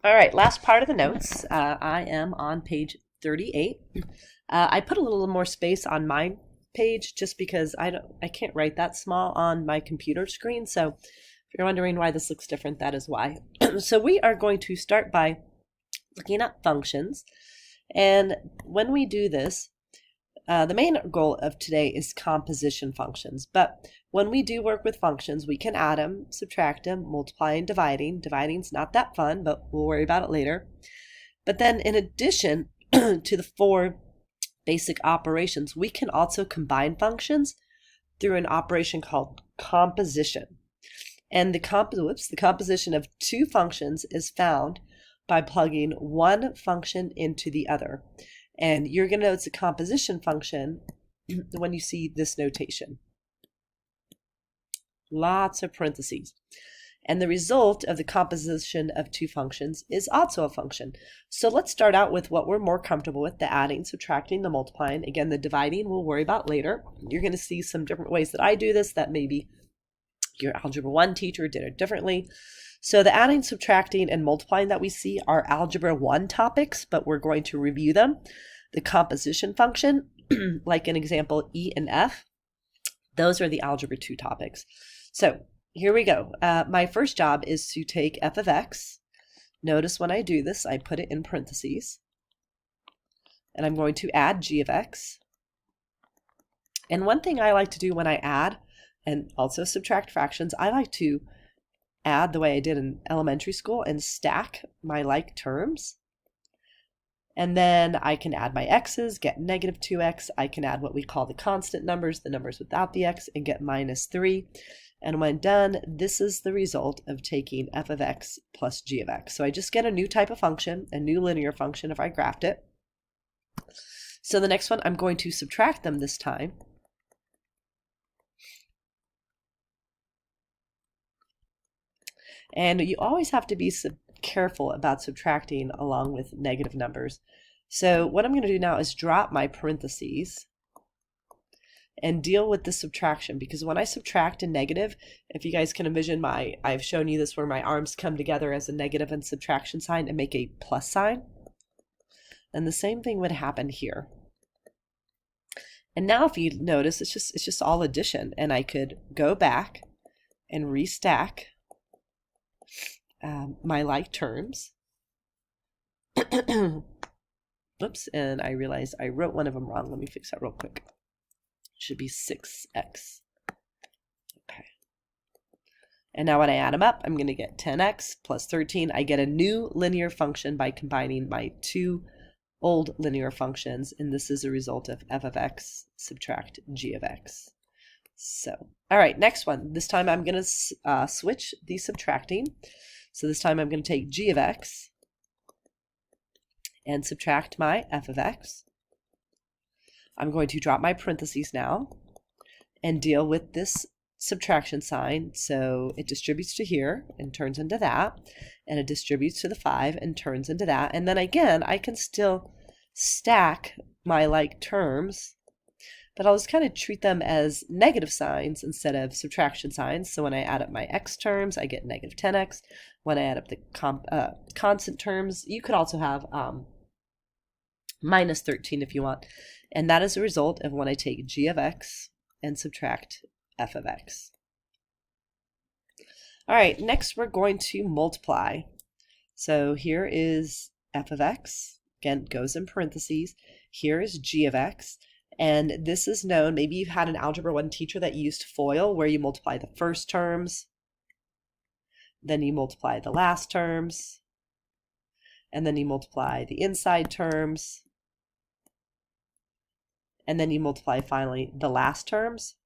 All right, last part of the notes. I am on page 38. I put a little more space on my page just because I can't write that small on my computer screen. So if you're wondering why this looks different, that is why. So we are going to start by looking at functions. And when we do this, the main goal of today is composition functions. But when we do work with functions, we can add them, subtract them, multiply and dividing. Dividing's not that fun, but we'll worry about it later. But then in addition to the four basic operations, we can also combine functions through an operation called composition. And the composition of two functions is found by plugging one function into the other. And you're going to know it's a composition function when you see this notation. Lots of parentheses. And the result of the composition of two functions is also a function. So let's start out with what we're more comfortable with, the adding, subtracting, the multiplying. Again, the dividing we'll worry about later. You're going to see some different ways that I do this that maybe your Algebra 1 teacher did it differently. So the adding, subtracting, and multiplying that we see are Algebra 1 topics, but we're going to review them. The composition function, like an example E and F, those are the Algebra 2 topics. So here we go. My first job is to take f of x. Notice when I do this, I put it in parentheses. And I'm going to add g of x. And one thing I like to do when I add and also subtract fractions, I like to add the way I did in elementary school and stack my like terms. And then I can add my x's, get negative 2x. I can add what we call the constant numbers, the numbers without the x, and get minus 3. And when done, this is the result of taking f of x plus g of x. So I just get a new type of function, a new linear function if I graphed it. So the next one, I'm going to subtract them this time. And you always have to be careful about subtracting along with negative numbers. So what I'm going to do now is drop my parentheses and deal with the subtraction, because when I subtract a negative, if you guys can envision I've shown you this where my arms come together as a negative and subtraction sign and make a plus sign. And the same thing would happen here. And now if you notice, it's just all addition, and I could go back and restack my like terms. Oops, and I realized I wrote one of them wrong. Let me fix that real quick. It should be 6x. Okay. And now when I add them up, I'm going to get 10x plus 13. I get a new linear function by combining my two old linear functions, and this is a result of f of x subtract g of x. So, all right, next one. This time I'm going to switch the subtracting. So this time I'm going to take g of x and subtract my f of x. I'm going to drop my parentheses now and deal with this subtraction sign. So it distributes to here and turns into that, and it distributes to the 5 and turns into that. And then again, I can still stack my like terms, but I'll just kind of treat them as negative signs instead of subtraction signs. So when I add up my x terms, I get negative 10x. When I add up the constant terms, you could also have minus 13 if you want. And that is a result of when I take g of x and subtract f of x. All right, next we're going to multiply. So here is f of x. Again, goes in parentheses. Here is g of x. And this is known, maybe you've had an Algebra 1 teacher that used FOIL, where you multiply the first terms, then you multiply the last terms, and then you multiply the inside terms, and then you multiply finally the last terms.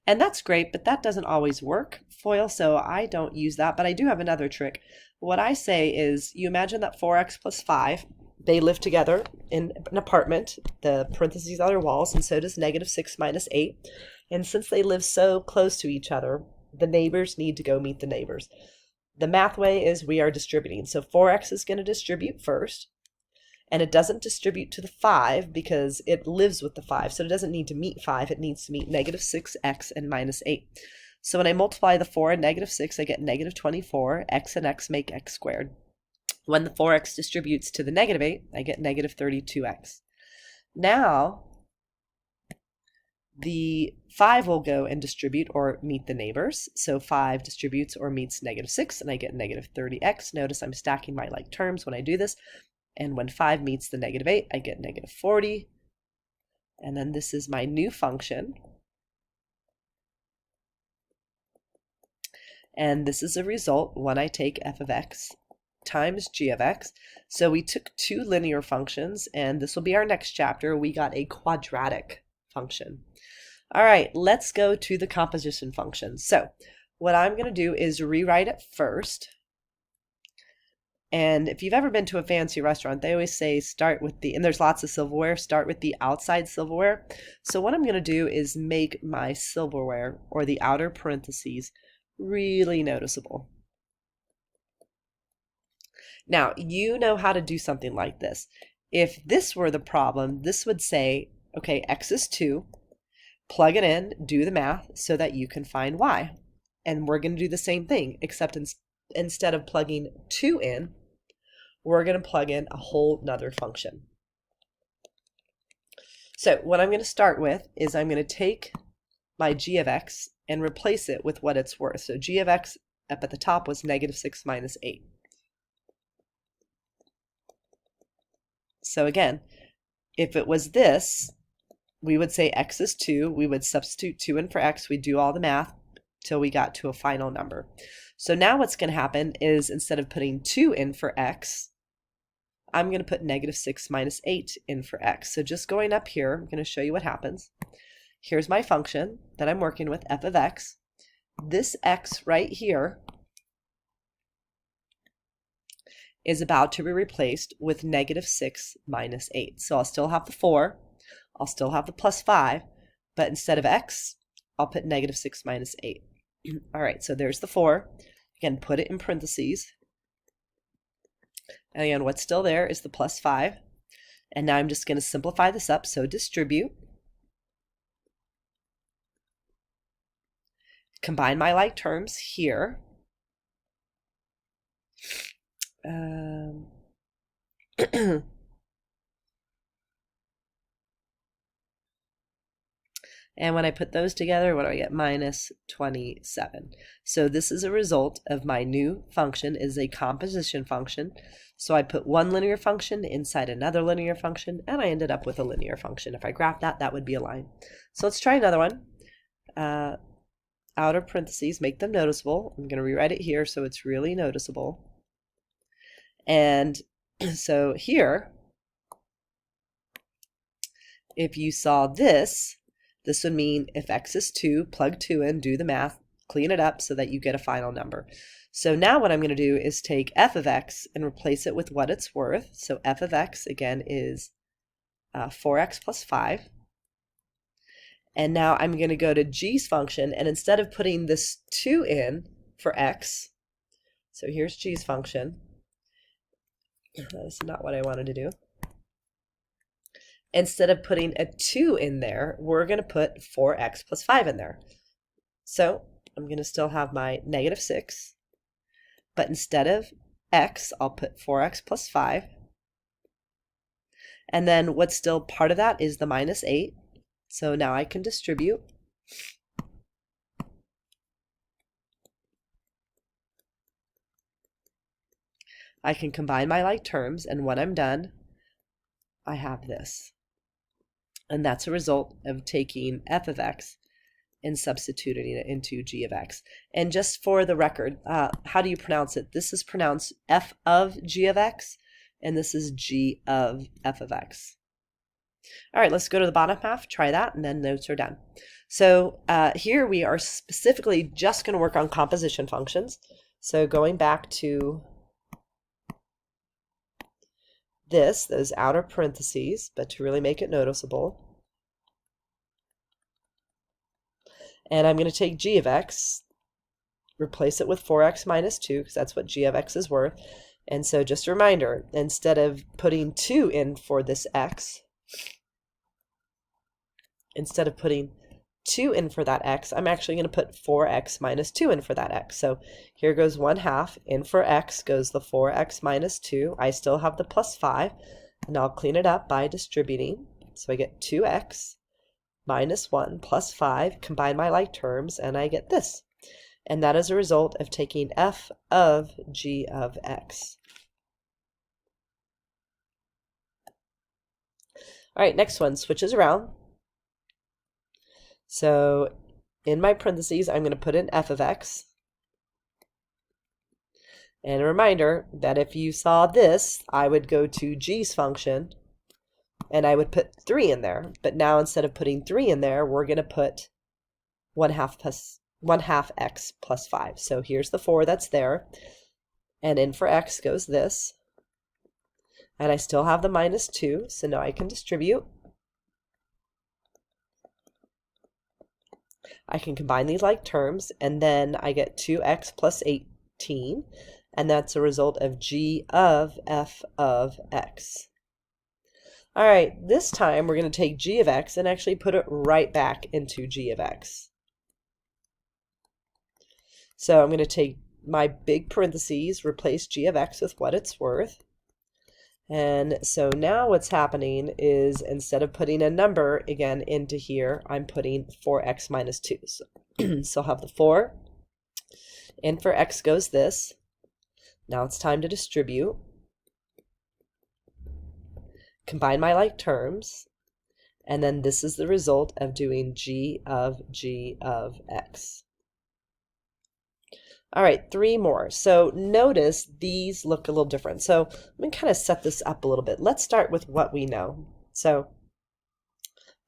And that's great, but that doesn't always work, FOIL, so I don't use that, but I do have another trick. What I say is, you imagine that 4x plus 5, they live together in an apartment, the parentheses are their walls, and so does negative 6 minus 8. And since they live so close to each other, the neighbors need to go meet the neighbors. The math way is we are distributing. So 4x is going to distribute first, and it doesn't distribute to the 5 because it lives with the 5. So it doesn't need to meet 5. It needs to meet negative 6x and minus 8. So when I multiply the 4 and negative 6, I get negative 24. X and x make x squared. When the 4x distributes to the negative 8, I get negative 32x. Now, the 5 will go and distribute or meet the neighbors. So 5 distributes or meets negative 6, and I get negative 30x. Notice I'm stacking my like terms when I do this. And when 5 meets the negative 8, I get negative 40. And then this is my new function. And this is a result when I take f of x times g of x. So we took two linear functions, and this will be our next chapter. We got a quadratic function. All right, let's go to the composition function. So what I'm going to do is rewrite it first. And if you've ever been to a fancy restaurant, they always say start with the, and there's lots of silverware, start with the outside silverware. So what I'm going to do is make my silverware, or the outer parentheses, really noticeable. Now, you know how to do something like this. If this were the problem, this would say, okay, x is 2, plug it in, do the math so that you can find y. And we're going to do the same thing, except instead of plugging 2 in, we're going to plug in a whole nother function. So what I'm going to start with is I'm going to take my g of x and replace it with what it's worth. So g of x up at the top was negative 6 minus 8. So again, if it was this, we would say x is 2. We would substitute 2 in for x. We'd do all the math till we got to a final number. So now what's going to happen is instead of putting 2 in for x, I'm going to put negative 6 minus 8 in for x. So just going up here, I'm going to show you what happens. Here's my function that I'm working with, f of x. This x right here is about to be replaced with negative 6 minus 8. So I'll still have the 4. I'll still have the plus 5, but instead of x, I'll put negative 6 minus 8. All right, so there's the 4. Again, put it in parentheses. And again, what's still there is the plus 5. And now I'm just going to simplify this up. So distribute. Combine my like terms here. And when I put those together, what do I get? Minus 27. So this is a result of my new function, is a composition function. So I put one linear function inside another linear function, and I ended up with a linear function. If I graph that, that would be a line. So let's try another one. Outer parentheses, make them noticeable. I'm going to rewrite it here so it's really noticeable. And so here, if you saw this, this would mean if x is 2, plug 2 in, do the math, clean it up so that you get a final number. So now what I'm going to do is take f of x and replace it with what it's worth. So f of x, again, is 4x plus 5. And now I'm going to go to g's function, and instead of putting this 2 in for x, so here's g's function. That's not what I wanted to do. Instead of putting a 2 in there, we're going to put 4x plus 5 in there. So I'm going to still have my negative 6, but instead of x, I'll put 4x plus 5. And then what's still part of that is the minus 8. So now I can distribute. I can combine my like terms, and when I'm done, I have this. And that's a result of taking f of x and substituting it into g of x. And just for the record, how do you pronounce it? This is pronounced f of g of x, and this is g of f of x. All right, let's go to the bottom half, try that, and then notes are done. So here we are specifically just going to work on composition functions. So going back to those outer parentheses, but to really make it noticeable. And I'm going to take g of x, replace it with 4x minus 2, because that's what g of x is worth. And so just a reminder, instead of putting 2 in for this x, instead of putting 2 in for that x, I'm actually going to put 4x minus 2 in for that x. So here goes 1/2. In for x goes the 4x minus 2. I still have the plus 5, and I'll clean it up by distributing. So I get 2x minus 1 plus 5, combine my like terms, and I get this. And that is a result of taking f of g of x. All right, next one switches around. So in my parentheses, I'm going to put in f of x. And a reminder that if you saw this, I would go to g's function and I would put 3 in there. But now instead of putting 3 in there, we're going to put 1/2 x plus 5. So here's the 4 that's there. And in for x goes this. And I still have the minus 2, so now I can distribute. I can combine these like terms, and then I get 2x plus 18, and that's a result of g of f of x. All right, this time we're going to take g of x and actually put it right back into g of x. So I'm going to take my big parentheses, replace g of x with what it's worth. And so now what's happening is instead of putting a number again into here, I'm putting 4x minus 2. So I'll have the 4. In for x goes this. Now it's time to distribute. Combine my like terms. And then this is the result of doing g of x. All right, 3 more. So notice these look a little different. So I'm going to kind of set this up a little bit. Let's start with what we know. So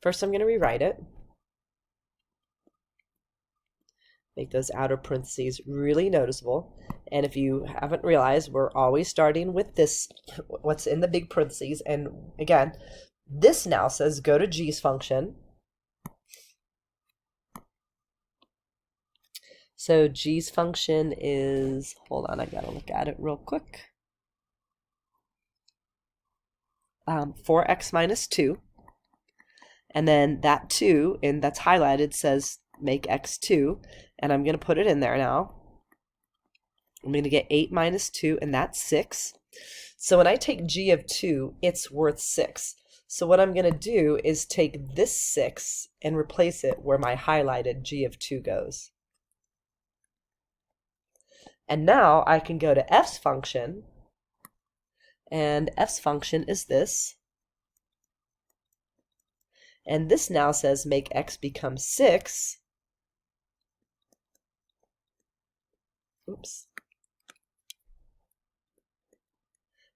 first I'm going to rewrite it. Make those outer parentheses really noticeable. And if you haven't realized, we're always starting with this, what's in the big parentheses. And again, this now says go to g's function. So g's function is, hold on, I gotta look at it real quick. 4x minus 2. And then that 2, and that's highlighted, says make x 2. And I'm going to put it in there now. I'm going to get 8 minus 2, and that's 6. So when I take g of 2, it's worth 6. So what I'm going to do is take this 6 and replace it where my highlighted g of 2 goes. And now I can go to f's function, and f's function is this. And this now says make x become 6. Oops.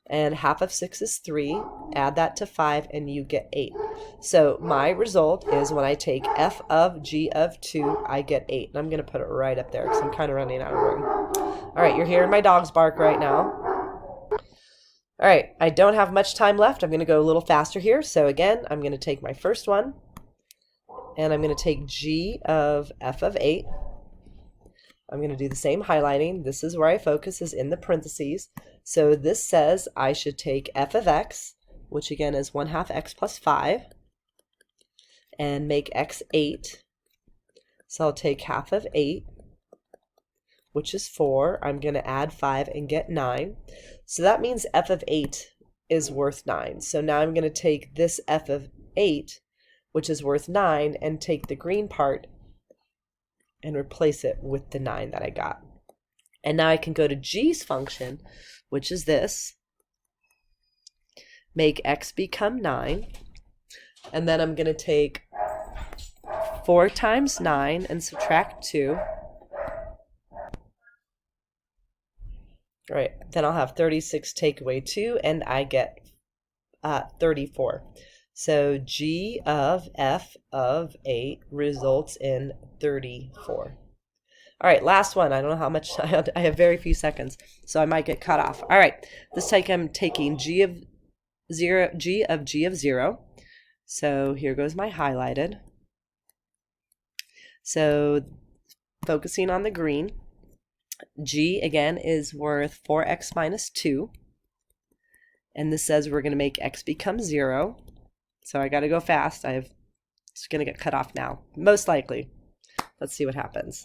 And half of 6 is 3. Add that to 5 and you get 8. So my result is when I take f of g of 2, I get 8. And I'm going to put it right up there because I'm kind of running out of room. All right, you're hearing my dogs bark right now. All right, I don't have much time left. I'm going to go a little faster here. So again, I'm going to take my first one, and I'm going to take g of f of 8. I'm going to do the same highlighting. This is where I focus, is in the parentheses. So this says I should take f of x, which again is 1/2 x plus 5, and make x 8. So I'll take half of 8, which is 4. I'm going to add 5 and get 9. So that means f of 8 is worth 9. So now I'm going to take this f of 8, which is worth 9, and take the green part and replace it with the 9 that I got. And now I can go to g's function, which is this. Make x become 9. And then I'm going to take 4 times 9 and subtract 2. All right, then I'll have 36 take away 2, and I get 34. So g of f of 8 results in 34. All right, last one. I don't know how much, I have very few seconds, so I might get cut off. All right, this time I'm taking g of g of 0. So here goes my highlighted. So focusing on the green, g again is worth 4x minus 2. And this says we're going to make x become 0. So I got to go fast. I have It's going to get cut off now, most likely. Let's see what happens.